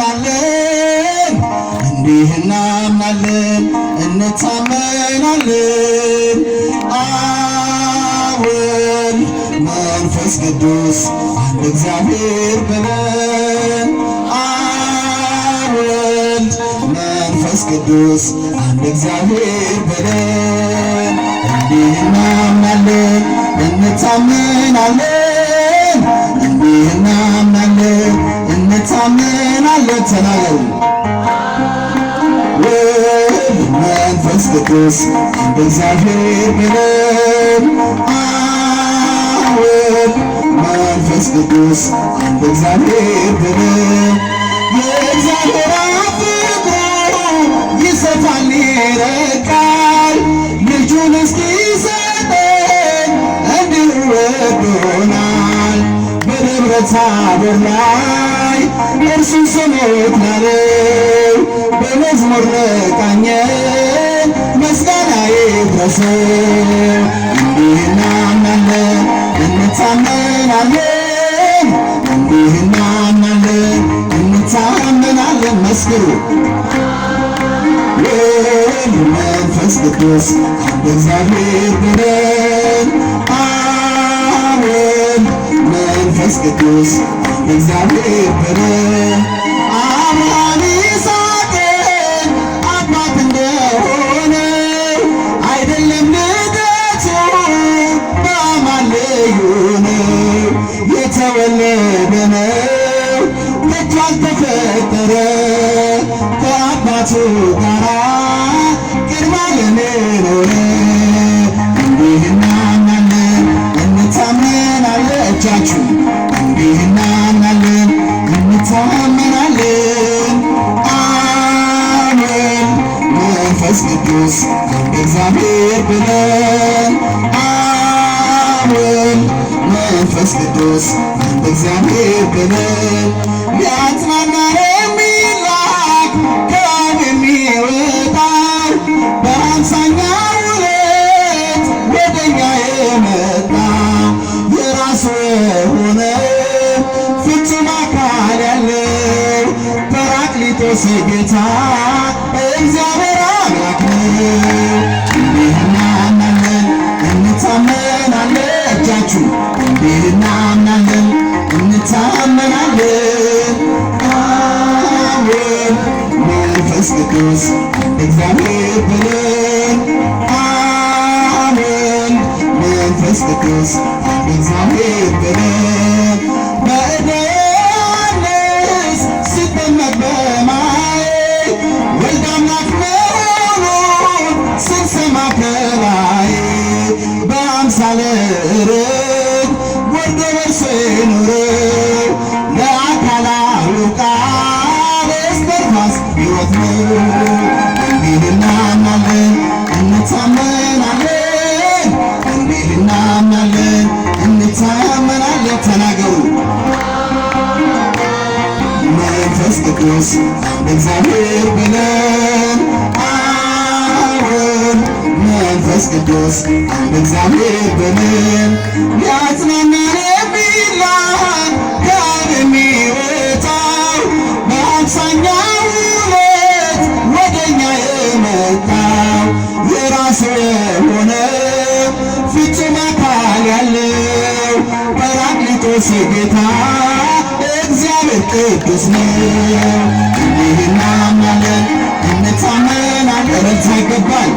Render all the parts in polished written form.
እንታመናለን እንዲህ እናምናለን እንታመናለን አብ ወልድ መንፈስ ቅዱስ አንድ እግዚአብሔር ብለን አብ ወልድ መንፈስ ቅዱስ አንድ እግዚአብሔር ብለን እንዲህ እናምናለን እንታመናለን እንዲህ እናምናለን እንታመናለን ተናገሩ ወልድ መንፈስ ቅዱስ አንድ እግዚአብሔር ብለን አብ ወልድ መንፈስ ቅዱስ አንድ እግዚአብሔር ብለን የእግዚአብሔር አብ ፍቅሩ ይሰፋል ይረቃል ልጁን እስኪሰጠን እንዲሁ ወዶናል በደብረ ታቦር ላይ እርሱን ስሙት ላለው በመዝሙር ነቃኘን ምስጋና ይድረሰው እንዲህ እናምናለን እንታመናለን እንዲህ እናምናለን እንታመናለን መስክሩ ወልድ መንፈስ ቅዱስ አንድ እግዚአብሔር ብለን አብ ወልድ መንፈስ ቅዱስ አንድ እግዚአብሔር ብለን አብርሃም ይስሐቅን አባት እንደሆነ አይደለም ልደቱ በአማን ልዩ ነው የተወለደ ነው ከቶ አልተፈጠረ ከአባቱ ጋራ ቅድመ ዓለም ኖረ እንዲህ እናምናለን እንታመናለን እጃችሁ እንዲህ እናምናለን እንታመናለን አብ ወልድ መንፈስ ቅዱስ አንድ እግዚአብሔር ብለን አብ ወልድ መንፈስ ቅዱስ አንድ እግዚአብሔር ብለን ሊያጽናናን የሚላክ ከአብ የሚወጣው በአምሳኛው ዕለት ወደኛ የመጣው የራሱ የሆነ ፍጹም አካል ያለው ጰራቅሊጦስ ጌታ እግዚአብሔር አምላክ ነው እንዲህ እናምናለን እንታመናለን እጃችሁ እንዲህ እናምናለን እንታመናለን አብ ወልድ መንፈስ ቅዱስ እግዚአብሔር ብለን አብ ወልድ መንፈስ ቅዱስ እግዚአብሔር ብለን በእደ ዮሐንስ ሲጠመቅ በማይ ወልድ አምላክ መሆኑን ስንሰማ ከላይ በአምሳለ ርግብ ወርዶ በእርሱ የኖረው ለአካላዊው ቃል እስትንፋስ ሕይወት ነው እንዲህ እናምናለን እንታመናለን እንዲህ እናምናለን እንታመናለን ተናገሩ መንፈስ ቅዱስ አንድ እግዚአብሔር ብለን አብ ወልድ መንፈስ ቅዱስ አንድ እግዚአብሔር ብለን ሊያጽናናን የሚላክ ከአብ የሚወጣው በአምሳኛው ዕለት ወደኛ የመጣው የራሱ የሆነ ፍጹም አካል ያለው ጰራቅሊጦስ ጌታ እግዚአብሔር ቅዱስ ነው እንዲህ እናምናለን እንታመናለን ረታ ይገባል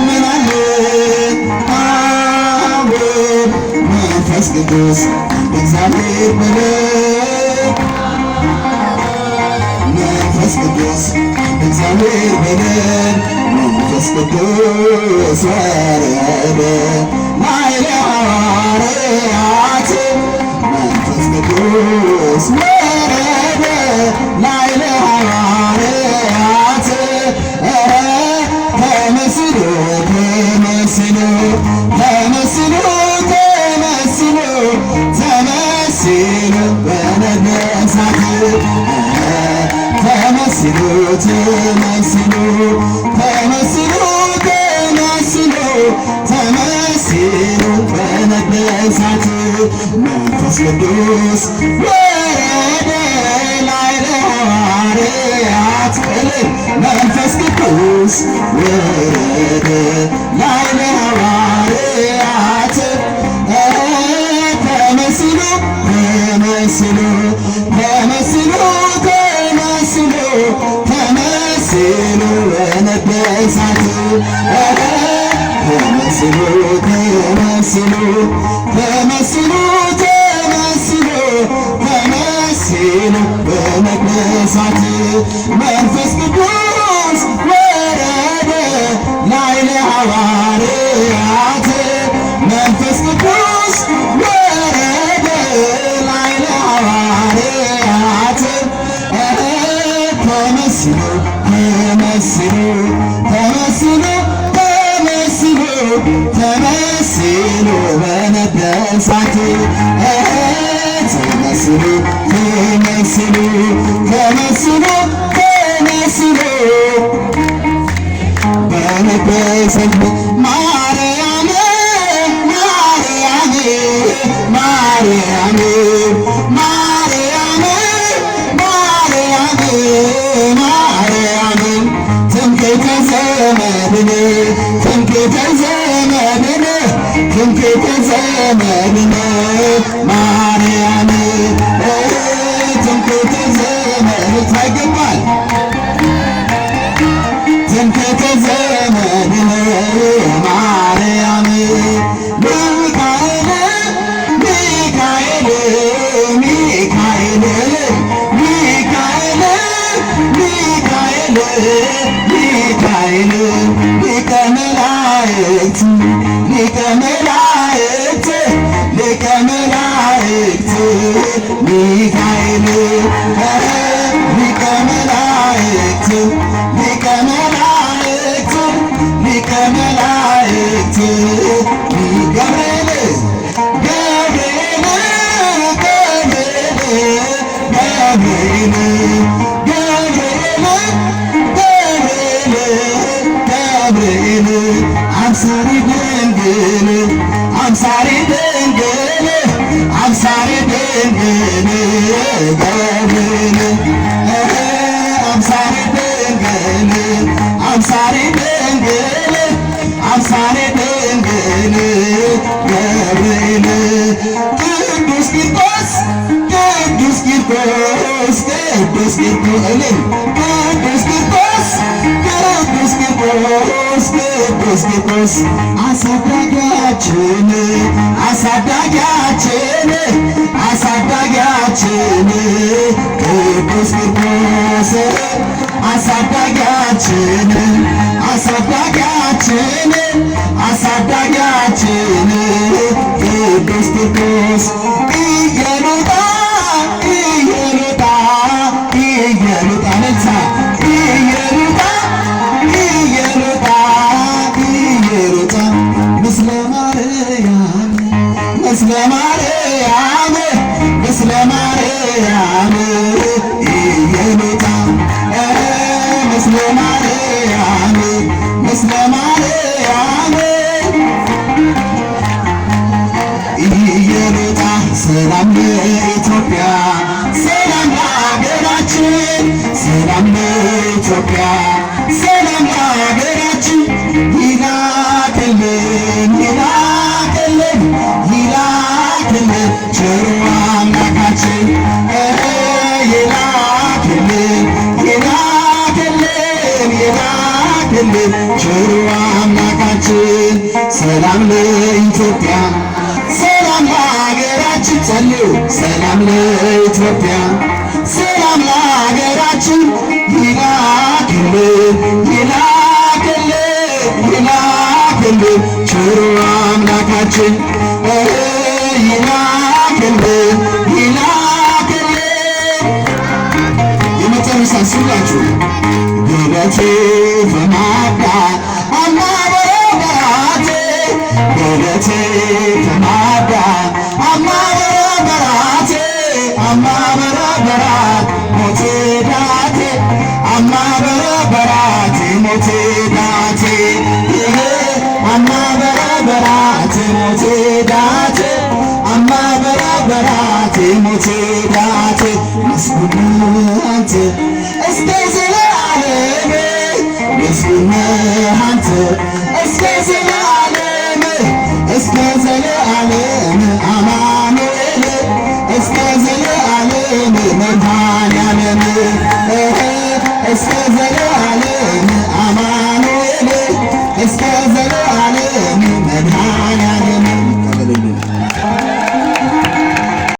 እንታመናለን አብ ወልድ መንፈስ ቅዱስ አንድ እግዚአብሔር ብለን መንፈስ ቅዱስ አንድ እግዚአብሔር ብለን መንፈስ ቅዱስ ወረደ ላዕለ ሐዋርያት መንፈስ ቅዱስ ወረደ ላዕለ ሐዋርያት ተመስሎ ተመስሎ ተመስሎ ተመስሎ ተመስሎ በነገሥታት ተመስሎ ተመስሎ ተመስሎ ተመስሎ ተመስሎ በነገሥታት መንፈስ ቅዱስ ወረደ ላዕለ ሐዋርያት መንፈስ ቅዱስ ወረደ ላዕለ ሐዋርያት ተመስሎ ተመስሎ ተመስሎ ተመስሎ ተመስሎ በነገሳት ተመስሎ ተመስሎ ተመስሎ ተመስሎ ተመስሎ በነገሳት መንፈስ ቅዱስ ወረደ ላዕለ ሐዋርያት መንፈስ ቅዱስ ወረደ ላዕለ ሐዋርያት ተመስሎ ተመስሎ ተመስሎ ተመስሎ ተመስሎ በነገሳት ተመስሎ ተመስሎ ተመስሎ ተመስሎ በነገሳት ማርያም ማርያም ማርያም ማርያም ማርያም ማርያም ትምክህተ ዘመድን ትምክህተ ዘመድን ትምክህተ ዘመድን ማርያም ትምክህተ ዘመድ ይገባል ትምክህተ ዘመድን ማርያም ሚካኤል ሚካኤል ሚካኤል ሚካኤል ሚካኤል ሚካኤል ሊቀ መላእክት ሊቀ መላእክት ሊቀ መላእክት ሚካኤል ሊቀ መላእክት ሊቀ መላእክት ሊቀ መላእክት ገብርኤል ገብርኤል ገብርኤል ገብርኤል ገብርኤል አብሳሪ ድንግል አብሳሪ ድንግል አብሳሪ ድንግል ገብርኤል አብሳሪ ድንግል አብሳሪ ድንግል አብሳሪ ድንግል ገብርኤል ቅዱስ ቂርቆስ ቅዱስ ቂርቆስ ቅዱስ ቂርቆስ ቅዱስ ቂርቆስ ቅዱስ ቂርቆስ ቅዱስ ቂርቆስ አሳዳጊያችን አሳዳጊያችን አሳዳጊያችን ቅዱስ ቂርቆስ አሳዳጊያችን አሳዳጊያችን አሳዳጊያችን ቅዱስ ቂርቆስ ኢየሉጣ ኢየሉጣ ኢየሉጣ ነሳ ኢየሉጣ ኢየሉጣ ኢየሉጣ ምስለ ማርያም ምስለ ማርያም ምስለ ማርያም ኢየሉጣ ምስለ ማርያም ምስለ ማርያም ኢየሉጣ ሰላም ለኢትዮጵያ ሰላም ለሀገራችን ሰላም ለኢትዮጵያ ሰላም ለሀገራችን ይላክልን ይላክልን ይላክልን ቸሩ አምላካችን ይላክልን ይላክልን ይላክልን ቸሩ አምላካችን ሰላም ለኢትዮጵያ ሰላም ለሀገራችን ጸልዩ ሰላም ለኢትዮጵያ ሰላም ለሀገራችን ይላክልን ይላክልን ይላክልን ቸሩ አምላካችን ይላክልን ይላክልን የመጨረሻ ስላችሁ ገለቴ በማዳ አማ በረበራቴ ገለቴ በማዳ አማ በረበራቴ አማ በረበራት ሞቴ ዳቴ አማ በረበራት ሞቴ ዳቴ አማ በረበራት ሞቴ ዳቴ አማ በራቴ ሞቴ ዳቴ ምስጉን አንተ እስከ ዘላለም ምስጉን አንተ እስከ ዘላለም እስከ ዘላለም